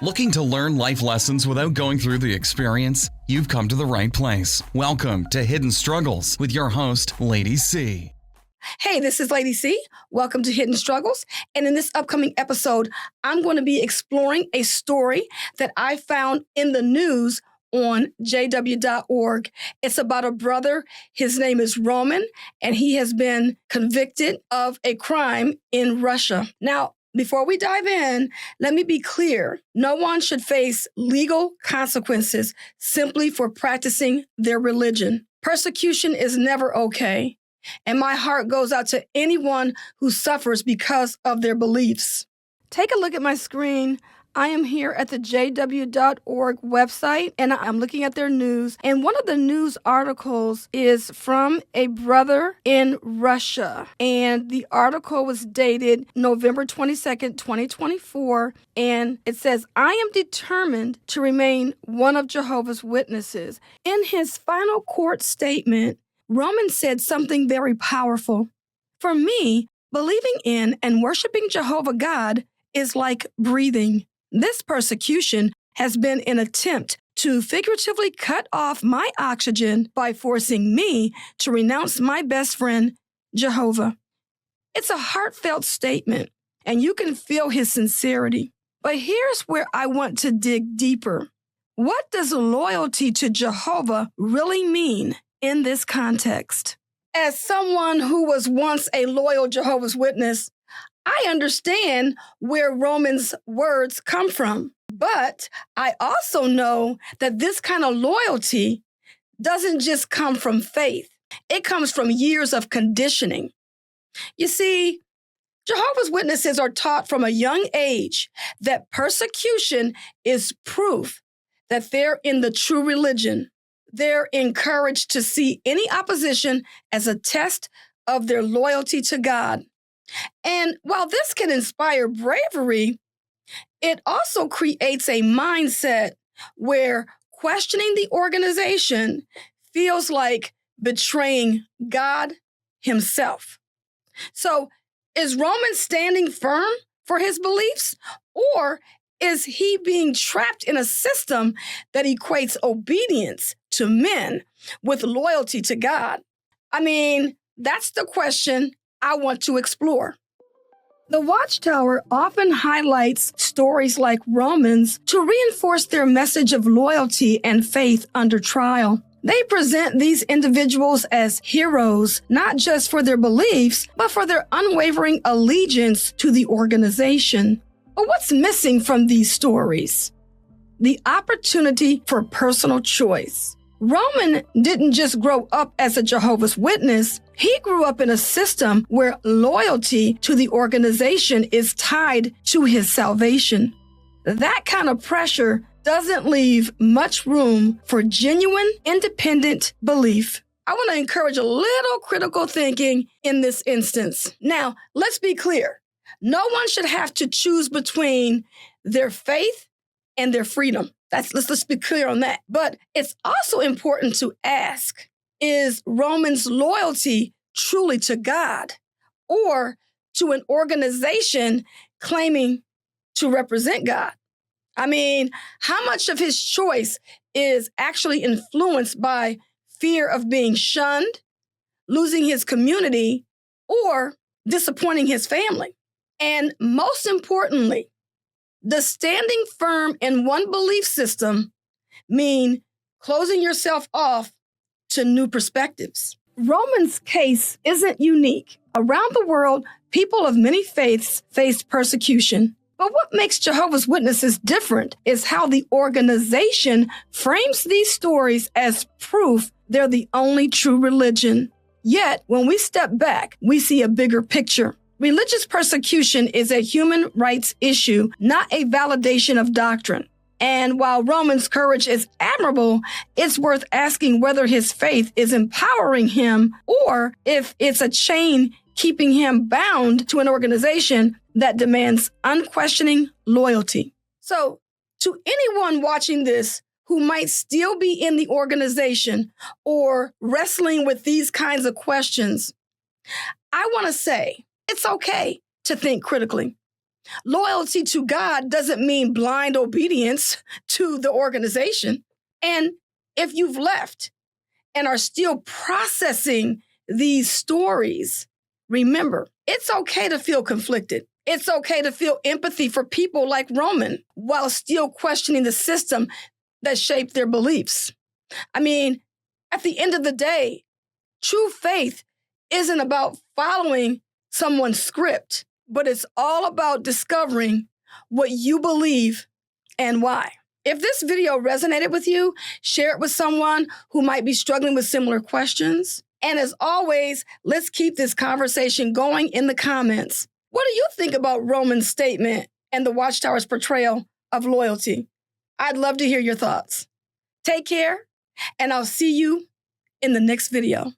Looking to learn life lessons without going through the experience? You've come to the right place. Welcome to Hidden Struggles with your host, Lady C. Hey, this is Lady C. Welcome to Hidden Struggles. And in this upcoming episode, I'm going to be exploring a story that I found in the news on jw.org. It's about a brother. His name is Roman, and he has been convicted of a crime in Russia. Now, before we dive in, let me be clear. No one should face legal consequences simply for practicing their religion. Persecution is never okay. And my heart goes out to anyone who suffers because of their beliefs. Take a look at my screen. I am here at the jw.org website, and I'm looking at their news. And one of the news articles is from a brother in Russia. And the article was dated November 22nd, 2024. And it says, "I am determined to remain one of Jehovah's Witnesses." In his final court statement, Roman said something very powerful. "For me, believing in and worshiping Jehovah God is like breathing. This persecution has been an attempt to figuratively cut off my oxygen by forcing me to renounce my best friend, Jehovah." It's a heartfelt statement, and you can feel his sincerity. But here's where I want to dig deeper. What does loyalty to Jehovah really mean in this context? As someone who was once a loyal Jehovah's Witness, I understand where Roman's words come from, but I also know that this kind of loyalty doesn't just come from faith. It comes from years of conditioning. You see, Jehovah's Witnesses are taught from a young age that persecution is proof that they're in the true religion. They're encouraged to see any opposition as a test of their loyalty to God. And while this can inspire bravery, it also creates a mindset where questioning the organization feels like betraying God himself. So, is Roman standing firm for his beliefs, or is he being trapped in a system that equates obedience to men with loyalty to God? I mean, that's the question I want to explore. The Watchtower often highlights stories like Romans to reinforce their message of loyalty and faith under trial. They present these individuals as heroes, not just for their beliefs, but for their unwavering allegiance to the organization. But what's missing from these stories? The opportunity for personal choice. Roman didn't just grow up as a Jehovah's Witness. He grew up in a system where loyalty to the organization is tied to his salvation. That kind of pressure doesn't leave much room for genuine, independent belief. I want to encourage a little critical thinking in this instance. Now, let's be clear. No one should have to choose between their faith and their freedom. Let's be clear on that. But it's also important to ask, is Roman's loyalty truly to God or to an organization claiming to represent God? I mean, how much of his choice is actually influenced by fear of being shunned, losing his community, or disappointing his family? And most importantly, does standing firm in one belief system mean closing yourself off to new perspectives? Roman's case isn't unique. Around the world, people of many faiths faced persecution. But what makes Jehovah's Witnesses different is how the organization frames these stories as proof they're the only true religion. Yet, when we step back, we see a bigger picture. Religious persecution is a human rights issue, not a validation of doctrine. And while Roman's courage is admirable, it's worth asking whether his faith is empowering him or if it's a chain keeping him bound to an organization that demands unquestioning loyalty. So, to anyone watching this who might still be in the organization or wrestling with these kinds of questions, I want to say, it's okay to think critically. Loyalty to God doesn't mean blind obedience to the organization. And if you've left and are still processing these stories, remember, it's okay to feel conflicted. It's okay to feel empathy for people like Roman while still questioning the system that shaped their beliefs. I mean, at the end of the day, true faith isn't about following someone's script, but it's all about discovering what you believe and why. If this video resonated with you, share it with someone who might be struggling with similar questions. And as always, let's keep this conversation going in the comments. What do you think about Roman's statement and the Watchtower's portrayal of loyalty? I'd love to hear your thoughts. Take care, and I'll see you in the next video.